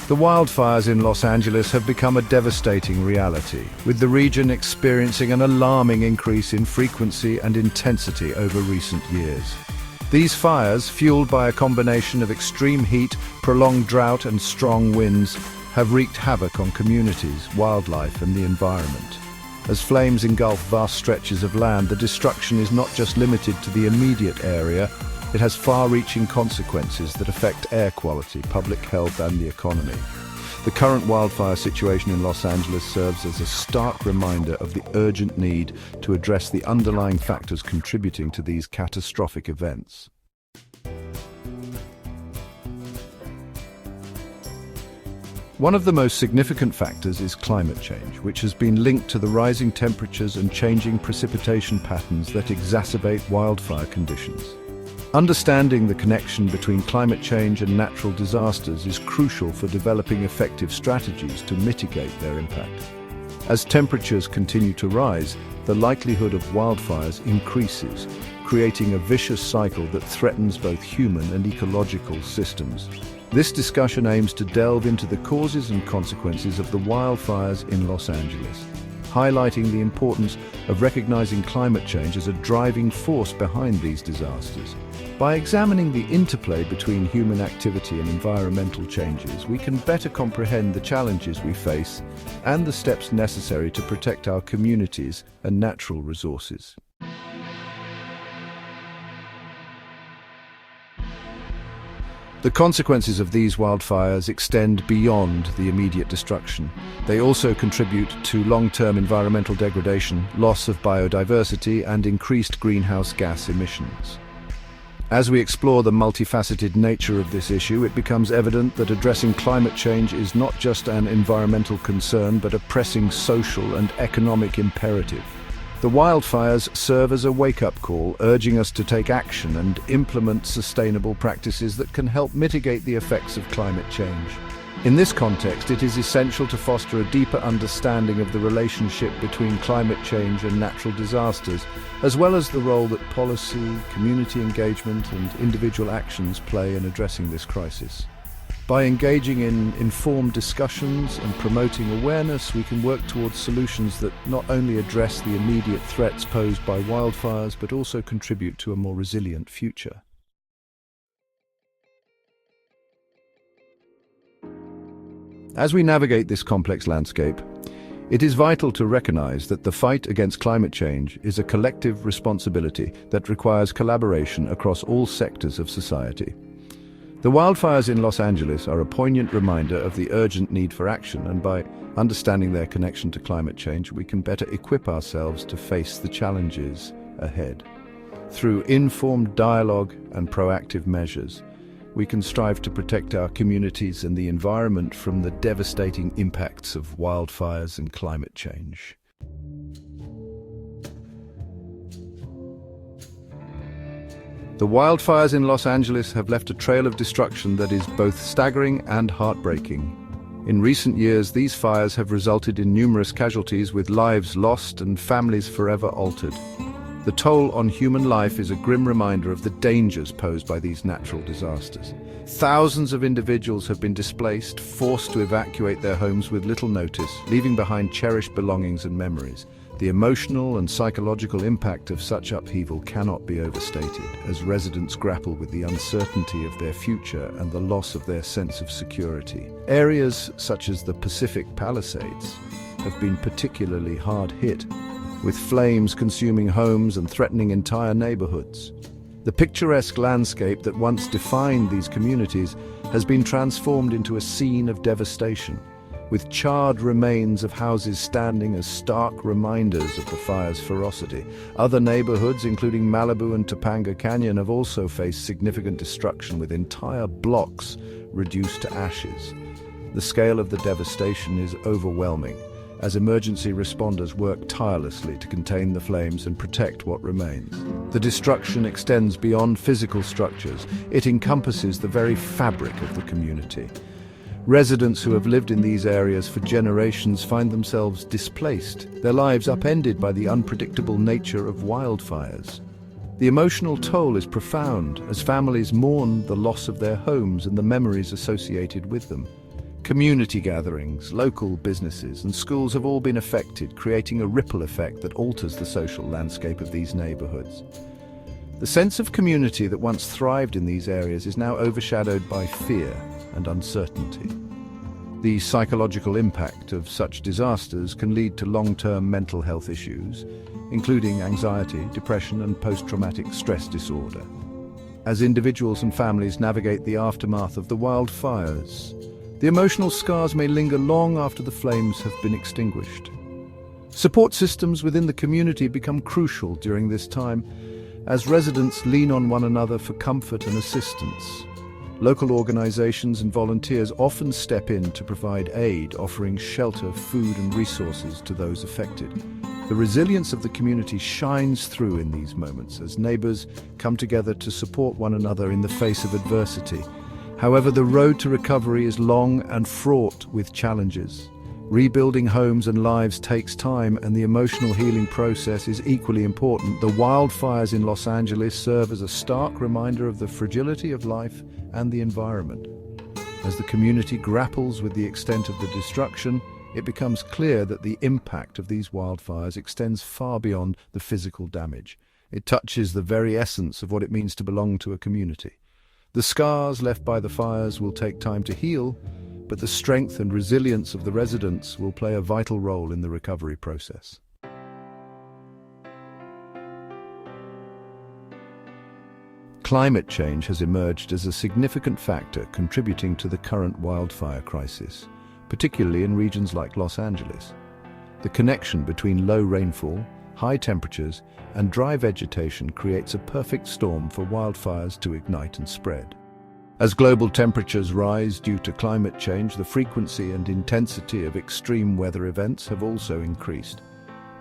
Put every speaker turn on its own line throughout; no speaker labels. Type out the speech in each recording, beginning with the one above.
The wildfires in Los Angeles have become a devastating reality, with the region experiencing an alarming increase in frequency and intensity over recent years. These fires, fueled by a combination of extreme heat, prolonged drought, and strong winds, have wreaked havoc on communities, wildlife, and the environment. As flames engulf vast stretches of land, the destruction is not just limited to the immediate area. It has far-reaching consequences that affect air quality, public health, and the economy. The current wildfire situation in Los Angeles serves as a stark reminder of the urgent need to address the underlying factors contributing to these catastrophic events. One of the most significant factors is climate change, which has been linked to the rising temperatures and changing precipitation patterns that exacerbate wildfire conditions. Understanding the connection between climate change and natural disasters is crucial for developing effective strategies to mitigate their impact. As temperatures continue to rise, the likelihood of wildfires increases, creating a vicious cycle that threatens both human and ecological systems. This discussion aims to delve into the causes and consequences of the wildfires in Los Angeles, highlighting the importance of recognizing climate change as a driving force behind these disasters. By examining the interplay between human activity and environmental changes, we can better comprehend the challenges we face and the steps necessary to protect our communities and natural resources. The consequences of these wildfires extend beyond the immediate destruction. They also contribute to long-term environmental degradation, loss of biodiversity, and increased greenhouse gas emissions. As we explore the multifaceted nature of this issue, it becomes evident that addressing climate change is not just an environmental concern, but a pressing social and economic imperative. The wildfires serve as a wake-up call, urging us to take action and implement sustainable practices that can help mitigate the effects of climate change. In this context, it is essential to foster a deeper understanding of the relationship between climate change and natural disasters, as well as the role that policy, community engagement, and individual actions play in addressing this crisis. By engaging in informed discussions and promoting awareness, we can work towards solutions that not only address the immediate threats posed by wildfires, but also contribute to a more resilient future. As we navigate this complex landscape, it is vital to recognize that the fight against climate change is a collective responsibility that requires collaboration across all sectors of society. The wildfires in Los Angeles are a poignant reminder of the urgent need for action, and by understanding their connection to climate change, we can better equip ourselves to face the challenges ahead. Through informed dialogue and proactive measures, we can strive to protect our communities and the environment from the devastating impacts of wildfires and climate change. The wildfires in Los Angeles have left a trail of destruction that is both staggering and heartbreaking. In recent years, these fires have resulted in numerous casualties, with lives lost and families forever altered. The toll on human life is a grim reminder of the dangers posed by these natural disasters. Thousands of individuals have been displaced, forced to evacuate their homes with little notice, leaving behind cherished belongings and memories. The emotional and psychological impact of such upheaval cannot be overstated, as residents grapple with the uncertainty of their future and the loss of their sense of security. Areas such as the Pacific Palisades have been particularly hard hit, with flames consuming homes and threatening entire neighborhoods. The picturesque landscape that once defined these communities has been transformed into a scene of devastation, with charred remains of houses standing as stark reminders of the fire's ferocity. Other neighborhoods, including Malibu and Topanga Canyon, have also faced significant destruction, with entire blocks reduced to ashes. The scale of the devastation is overwhelming, as emergency responders work tirelessly to contain the flames and protect what remains. The destruction extends beyond physical structures. It encompasses the very fabric of the community. Residents who have lived in these areas for generations find themselves displaced, their lives upended by the unpredictable nature of wildfires. The emotional toll is profound, as families mourn the loss of their homes and the memories associated with them. Community gatherings, local businesses, and schools have all been affected, creating a ripple effect that alters the social landscape of these neighborhoods. The sense of community that once thrived in these areas is now overshadowed by fear and uncertainty. The psychological impact of such disasters can lead to long-term mental health issues, including anxiety, depression, and post-traumatic stress disorder. As individuals and families navigate the aftermath of the wildfires, the emotional scars may linger long after the flames have been extinguished. Support systems within the community become crucial during this time, as residents lean on one another for comfort and assistance. Local organizations and volunteers often step in to provide aid, offering shelter, food, and resources to those affected. The resilience of the community shines through in these moments as neighbors come together to support one another in the face of adversity. However, the road to recovery is long and fraught with challenges. Rebuilding homes and lives takes time, and the emotional healing process is equally important. The wildfires in Los Angeles serve as a stark reminder of the fragility of life and the environment. As the community grapples with the extent of the destruction, it becomes clear that the impact of these wildfires extends far beyond the physical damage. It touches the very essence of what it means to belong to a community. The scars left by the fires will take time to heal, but the strength and resilience of the residents will play a vital role in the recovery process. Climate change has emerged as a significant factor contributing to the current wildfire crisis, particularly in regions like Los Angeles. The connection between low rainfall, high temperatures, and dry vegetation creates a perfect storm for wildfires to ignite and spread. As global temperatures rise due to climate change, the frequency and intensity of extreme weather events have also increased.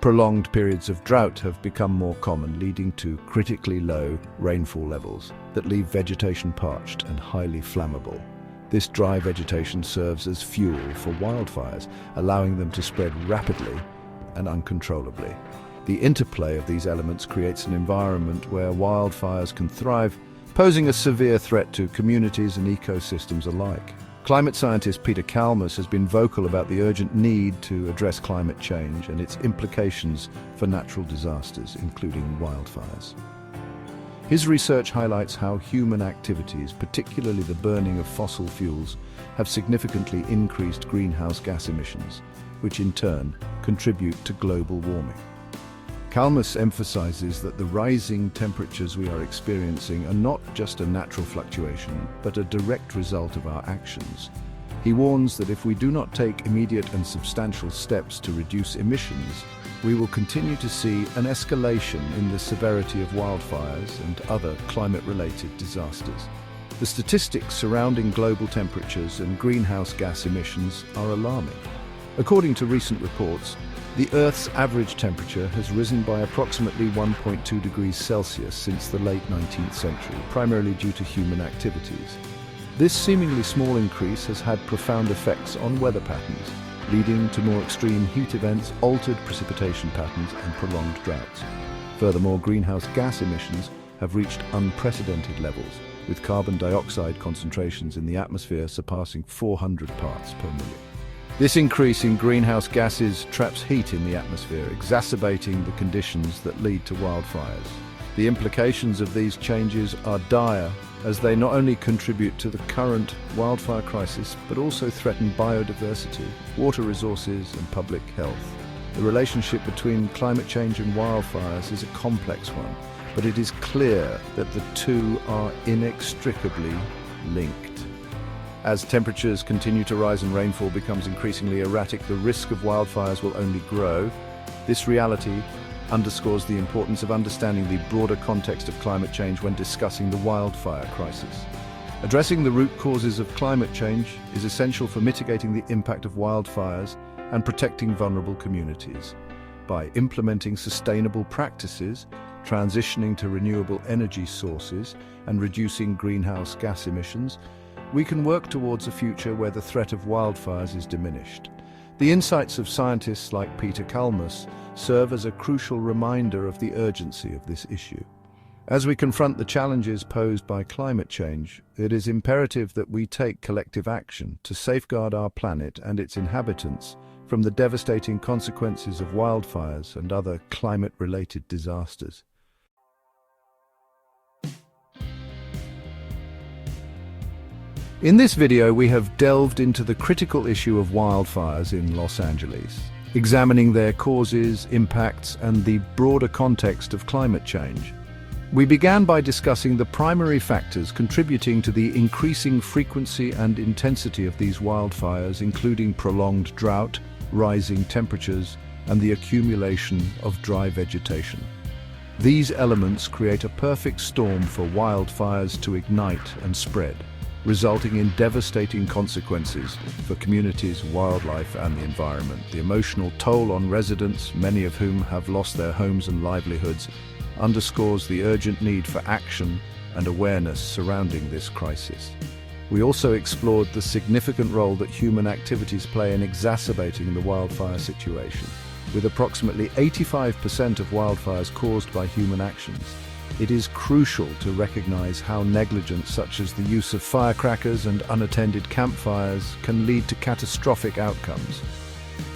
Prolonged periods of drought have become more common, leading to critically low rainfall levels that leave vegetation parched and highly flammable. This dry vegetation serves as fuel for wildfires, allowing them to spread rapidly and uncontrollably. The interplay of these elements creates an environment where wildfires can thrive, posing a severe threat to communities and ecosystems alike. Climate scientist Peter Kalmus has been vocal about the urgent need to address climate change and its implications for natural disasters, including wildfires. His research highlights how human activities, particularly the burning of fossil fuels, have significantly increased greenhouse gas emissions, which in turn contribute to global warming. Kalmus emphasizes that the rising temperatures we are experiencing are not just a natural fluctuation, but a direct result of our actions. He warns that if we do not take immediate and substantial steps to reduce emissions, we will continue to see an escalation in the severity of wildfires and other climate-related disasters. The statistics surrounding global temperatures and greenhouse gas emissions are alarming. According to recent reports, the Earth's average temperature has risen by approximately 1.2 degrees Celsius since the late 19th century, primarily due to human activities. This seemingly small increase has had profound effects on weather patterns, leading to more extreme heat events, altered precipitation patterns, and prolonged droughts. Furthermore, greenhouse gas emissions have reached unprecedented levels, with carbon dioxide concentrations in the atmosphere surpassing 400 parts per million. This increase in greenhouse gases traps heat in the atmosphere, exacerbating the conditions that lead to wildfires. The implications of these changes are dire, as they not only contribute to the current wildfire crisis, but also threaten biodiversity, water resources, and public health. The relationship between climate change and wildfires is a complex one, but it is clear that the two are inextricably linked. As temperatures continue to rise and rainfall becomes increasingly erratic, the risk of wildfires will only grow. This reality underscores the importance of understanding the broader context of climate change when discussing the wildfire crisis. Addressing the root causes of climate change is essential for mitigating the impact of wildfires and protecting vulnerable communities. By implementing sustainable practices, transitioning to renewable energy sources, and reducing greenhouse gas emissions, we can work towards a future where the threat of wildfires is diminished. The insights of scientists like Peter Kalmus serve as a crucial reminder of the urgency of this issue. As we confront the challenges posed by climate change, it is imperative that we take collective action to safeguard our planet and its inhabitants from the devastating consequences of wildfires and other climate-related disasters. In this video, we have delved into the critical issue of wildfires in Los Angeles, examining their causes, impacts, and the broader context of climate change. We began by discussing the primary factors contributing to the increasing frequency and intensity of these wildfires, including prolonged drought, rising temperatures, and the accumulation of dry vegetation. These elements create a perfect storm for wildfires to ignite and spread, resulting in devastating consequences for communities, wildlife, and the environment. The emotional toll on residents, many of whom have lost their homes and livelihoods, underscores the urgent need for action and awareness surrounding this crisis. We also explored the significant role that human activities play in exacerbating the wildfire situation. With approximately 85% of wildfires caused by human actions, it is crucial to recognize how negligence such as the use of firecrackers and unattended campfires can lead to catastrophic outcomes.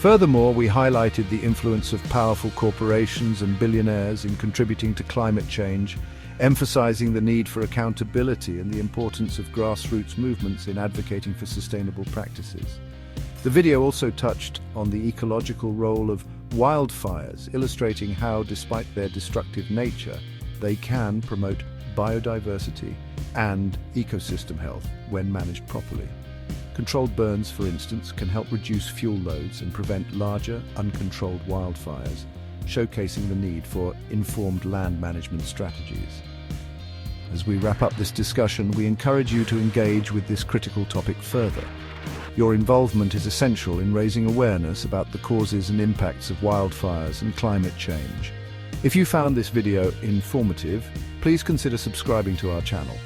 Furthermore, we highlighted the influence of powerful corporations and billionaires in contributing to climate change, emphasizing the need for accountability and the importance of grassroots movements in advocating for sustainable practices. The video also touched on the ecological role of wildfires, illustrating how, despite their destructive nature, they can promote biodiversity and ecosystem health when managed properly. Controlled burns, for instance, can help reduce fuel loads and prevent larger, uncontrolled wildfires, showcasing the need for informed land management strategies. As we wrap up this discussion, we encourage you to engage with this critical topic further. Your involvement is essential in raising awareness about the causes and impacts of wildfires and climate change. If you found this video informative, please consider subscribing to our channel.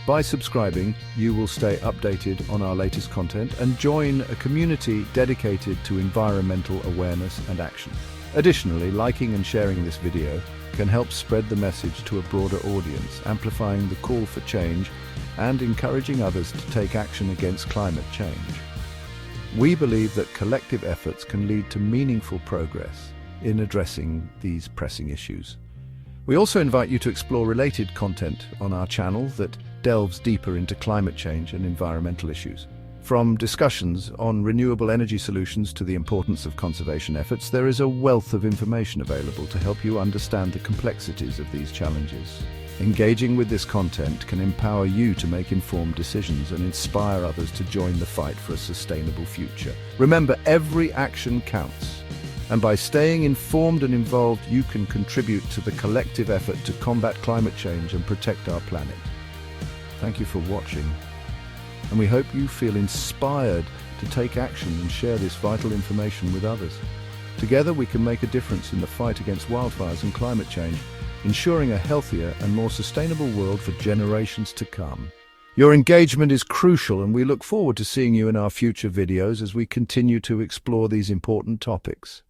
By subscribing, you will stay updated on our latest content and join a community dedicated to environmental awareness and action. Additionally, liking and sharing this video can help spread the message to a broader audience, amplifying the call for change and encouraging others to take action against climate change. We believe that collective efforts can lead to meaningful progress in addressing these pressing issues. We also invite you to explore related content on our channel that delves deeper into climate change and environmental issues. From discussions on renewable energy solutions to the importance of conservation efforts, there is a wealth of information available to help you understand the complexities of these challenges. Engaging with this content can empower you to make informed decisions and inspire others to join the fight for a sustainable future. Remember, every action counts. And by staying informed and involved, you can contribute to the collective effort to combat climate change and protect our planet. Thank you for watching, and we hope you feel inspired to take action and share this vital information with others. Together, we can make a difference in the fight against wildfires and climate change, ensuring a healthier and more sustainable world for generations to come. Your engagement is crucial, and we look forward to seeing you in our future videos as we continue to explore these important topics.